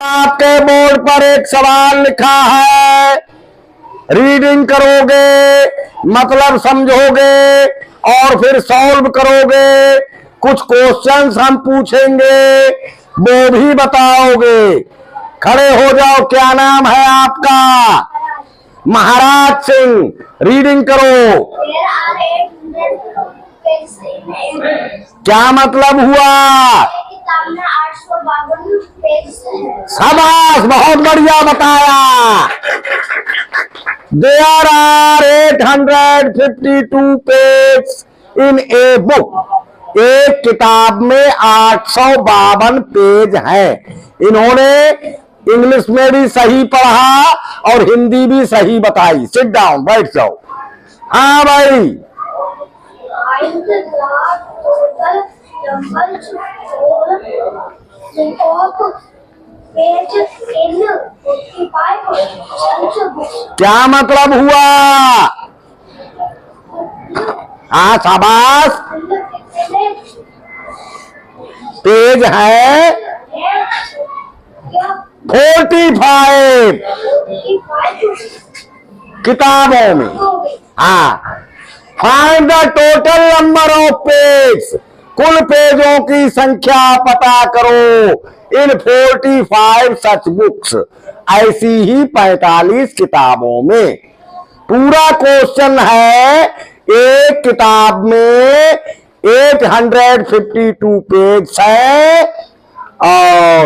आपके बोर्ड पर एक सवाल लिखा है, रीडिंग करोगे, मतलब समझोगे और फिर सॉल्व करोगे। कुछ क्वेश्चंस हम पूछेंगे, वो भी बताओगे। खड़े हो जाओ। क्या नाम है आपका? महाराज सिंह। रीडिंग करो। क्या मतलब हुआ? शाबाश, बहुत बढ़िया बताया। There are 852 page in a book. एक किताब में 852 पेज हैं। इन्होंने इंग्लिश में भी सही पढ़ा और हिंदी भी सही बताई। सिट डाउन, बैठ जाओ। हाँ भाई, क्या मतलब हुआ? हाँ शाबाश। पेज है 45 किताबों में। हाँ, find the total number of page. कुल पेजों की संख्या पता करो इन 45 सच बुक्स। ऐसी ही 45 किताबों में। पूरा क्वेश्चन है, एक किताब में 852 पेज है और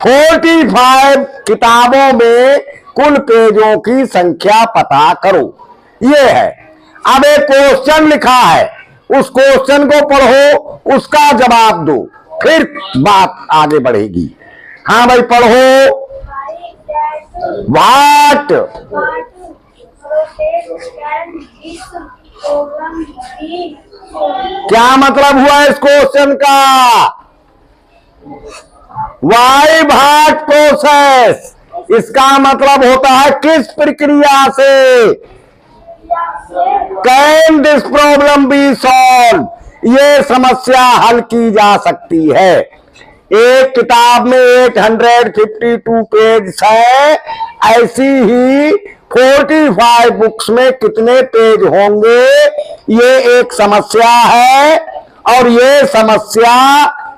45 किताबों में कुल पेजों की संख्या पता करो। ये है। अब एक क्वेश्चन लिखा है, उस क्वेश्चन को पढ़ो, उसका जवाब दो, फिर बात आगे बढ़ेगी। हाँ भाई, पढ़ो। व्हाट क्या मतलब हुआ इस क्वेश्चन का? वाई व्हाट प्रोसेस, इसका मतलब होता है किस प्रक्रिया से। Can this problem be solve, ये समस्या हल की जा सकती है। एक किताब में 852 पेज है, ऐसी ही 45 बुक्स में कितने पेज होंगे, ये एक समस्या है। और ये समस्या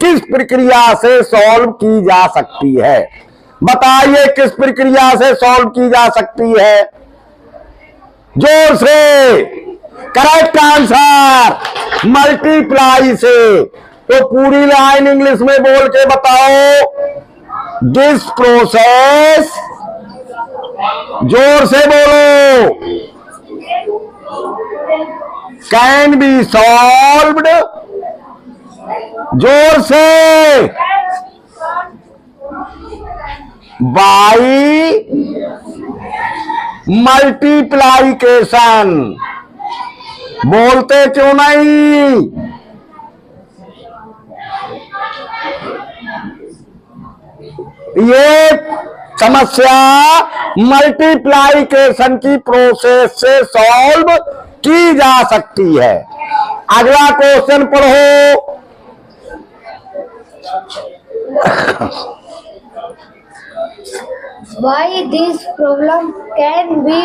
किस प्रक्रिया से सॉल्व की जा सकती है? बताइए, किस प्रक्रिया से सॉल्व की जा सकती है? जोर से। करेक्ट आंसर मल्टीप्लाई से। तो पूरी लाइन इंग्लिश में बोल के बताओ। दिस प्रोसेस, जोर से बोलो, कैन बी सॉल्व्ड, जोर से, बाई मल्टीप्लाइकेशन। बोलते क्यों नहीं? ये समस्या मल्टीप्लाइकेशन की प्रोसेस से सॉल्व की जा सकती है। अगला क्वेश्चन पढ़ो। Why this problem can be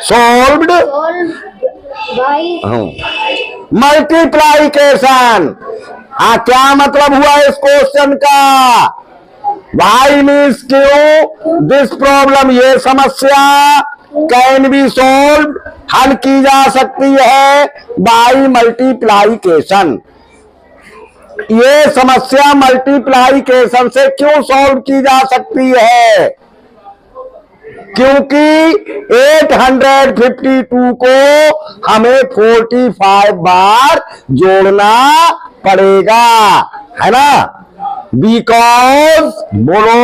solved by multiplication. हाँ, क्या मतलब हुआ इस क्वेश्चन का? वाई मीन्स क्यों, दिस प्रॉब्लम ये समस्या, कैन बी सॉल्व हल की जा सकती है, बाई मल्टीप्लाइकेशन। ये समस्या मल्टीप्लाइकेशन से क्यों सॉल्व की जा सकती है? क्योंकि 852 को हमें 45 बार जोड़ना पड़ेगा, है ना? बिकॉज, बोलो।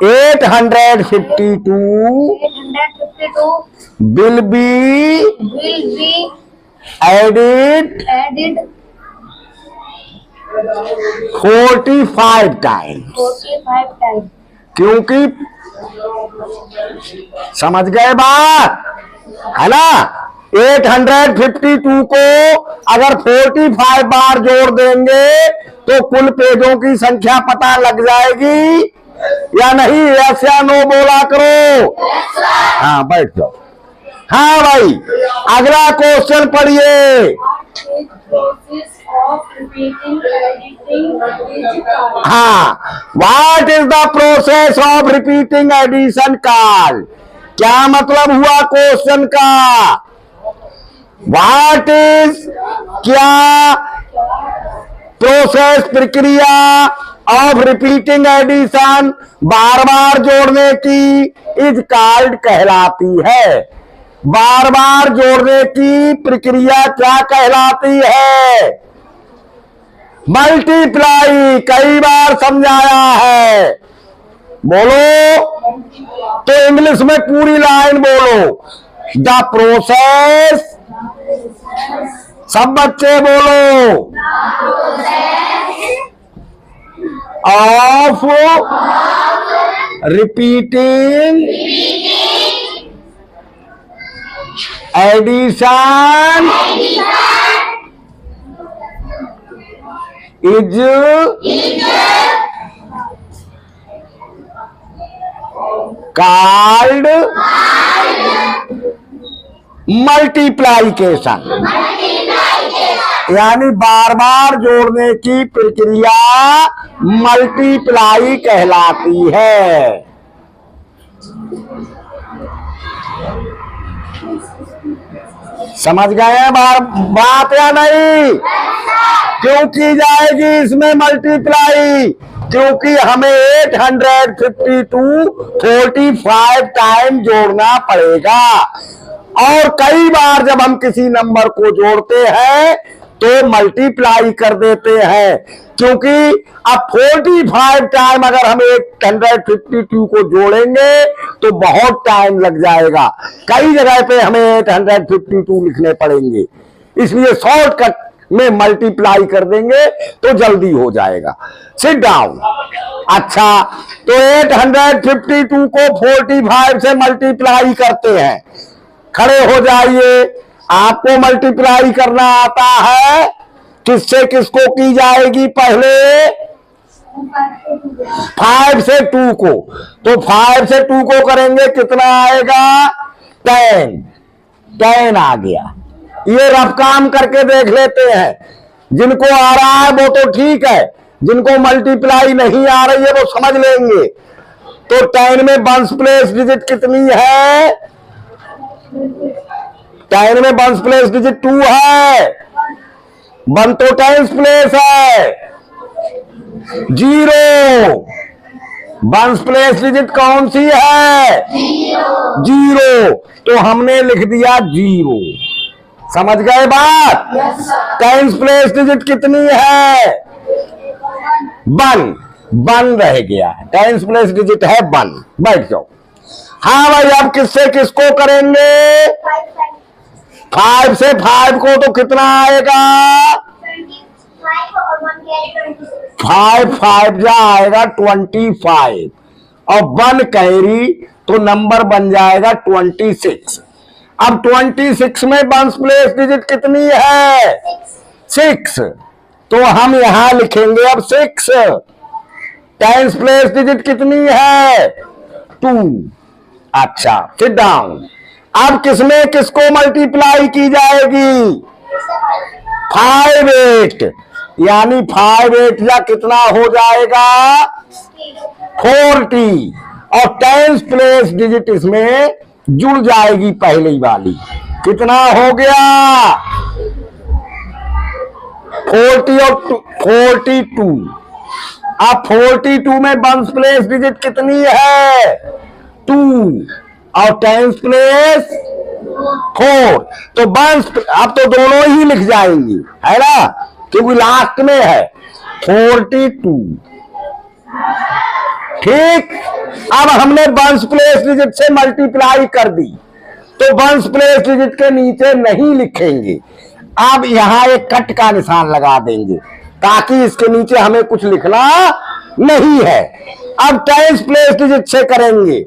852 will be added 45 times। क्योंकि समझ गए बात, है ना? 852 को अगर 45 बार जोड़ देंगे तो कुल पेजों की संख्या पता लग जाएगी या नहीं? यस या नो बोला करो। हाँ बैठ जाओ। हाँ भाई, अगला क्वेश्चन पढ़िए। हाँ, what is the process of repeating addition called? क्या मतलब हुआ क्वेश्चन का? व्हाट इज, क्या प्रोसेस, प्रक्रिया ऑफ रिपीटिंग एडिशन, बार बार जोड़ने की, इज कॉल्ड कहलाती है। बार बार जोड़ने की प्रक्रिया क्या कहलाती है? मल्टीप्लाई। कई बार समझाया है, बोलो तो इंग्लिश में पूरी लाइन बोलो। द प्रोसेस, सब बच्चे बोलो, of repeating addition is called multiplication. यानी बार बार जोड़ने की प्रक्रिया मल्टीप्लाई कहलाती है। समझ गए बात या नहीं? क्यों की जाएगी इसमें मल्टीप्लाई? क्योंकि हमें 852 45 टाइम जोड़ना पड़ेगा। और कई बार जब हम किसी नंबर को जोड़ते हैं तो मल्टीप्लाई कर देते हैं, क्योंकि अब 45 टाइम अगर हम 852 को जोड़ेंगे तो बहुत टाइम लग जाएगा। कई जगह पे हमें 852 लिखने पड़ेंगे, इसलिए शॉर्टकट में मल्टीप्लाई कर देंगे तो जल्दी हो जाएगा। Sit down. अच्छा, तो 852 को 45 से मल्टीप्लाई करते हैं। खड़े हो जाइए। आपको मल्टीप्लाई करना आता है? किससे किसको की जाएगी? पहले 5 से 2 को, तो 5 से 2 को करेंगे, कितना आएगा? 10 आ गया। ये रफ काम करके देख लेते हैं। जिनको आ रहा है वो तो ठीक है, जिनको मल्टीप्लाई नहीं आ रही है वो समझ लेंगे। तो 10 में वंस प्लेस डिजिट कितनी है? 10 में वंस प्लेस डिजिट 2 है। 1 तो टेंस प्लेस है, 0। वंस प्लेस डिजिट कौन सी है? 0। तो हमने लिख दिया 0। समझ गए बात? टेंस प्लेस डिजिट कितनी है? 1 रह गया। टेंस प्लेस डिजिट है 1। बैठ जाओ। हाँ भाई, अब किससे किसको करेंगे? 5 से 5 को तो कितना आएगा? 5 जा आएगा 25 और 1 कैरी तो नंबर बन जाएगा 26। अब 26 में वंस प्लेस डिजिट कितनी है? 6। तो हम यहां लिखेंगे अब 6। टेंस प्लेस डिजिट कितनी है? 2। अच्छा, सिट डाउन। अब किसमें किसको मल्टीप्लाई की जाएगी? 5 8, यानी 5 8 या कितना हो जाएगा? 40। और टेंस प्लेस डिजिट इसमें जुड़ जाएगी पहली वाली। कितना हो गया? 40 और 42। अब 42 में वंस प्लेस डिजिट कितनी है? 2 और टेंस प्लेस 4। तो वंस, अब तो दोनों ही लिख जाएंगी, है ना, क्योंकि लास्ट में है 42। ठीक। अब हमने वंस प्लेस डिजिट से मल्टीप्लाई कर दी, तो वंस प्लेस डिजिट के नीचे नहीं लिखेंगे। अब यहां एक कट का निशान लगा देंगे ताकि इसके नीचे हमें कुछ लिखना नहीं है। अब टेंस प्लेस डिजिट से करेंगे।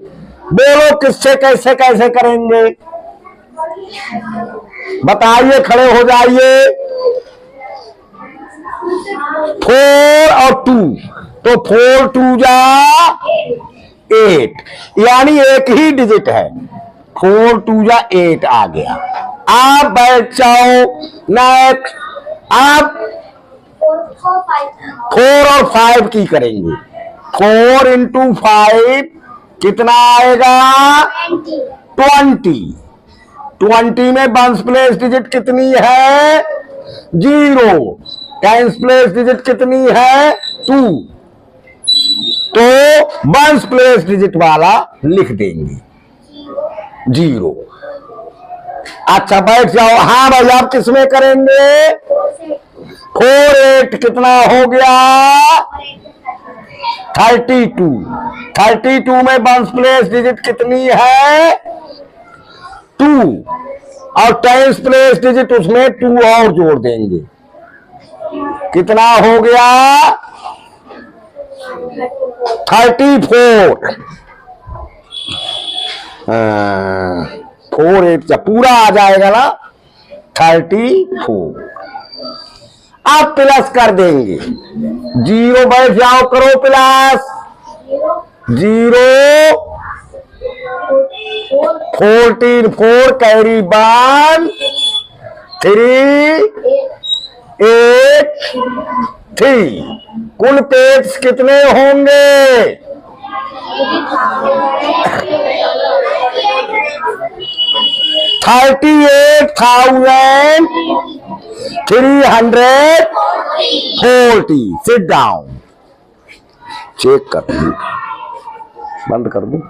बोलो किससे कैसे कैसे करेंगे? बताइए, खड़े हो जाइए। 4 और 2, तो 4 2 जा 8, यानी एक ही डिजिट है। 4 2 जा 8 आ गया। आप बैठ जाओ। नेक्स्ट, आप 4 और 5 की करेंगे। 4 इंटू 5 कितना आएगा? 20। 20 में वंस प्लेस डिजिट कितनी है? 0। टेंस प्लेस डिजिट कितनी है? 2। तो वंस प्लेस डिजिट वाला लिख देंगे 0। अच्छा, बैठ जाओ। हाँ भाई, आप किसमें करेंगे? 4 8 कितना हो गया? 32। 32 में वंस प्लेस डिजिट कितनी है? 2। और टेंस प्लेस डिजिट उसमें 2 और जोड़ देंगे। कितना हो गया? 34। 4 8 पूरा आ जाएगा ना? 34। अब प्लस कर देंगे। 0 बैठ जाओ, करो प्लस। 0 14 4 कैरी 1 3 8 3। कुल पेज कितने होंगे? 38,340। Sit down. चेक कर लूं, बंद कर दूं।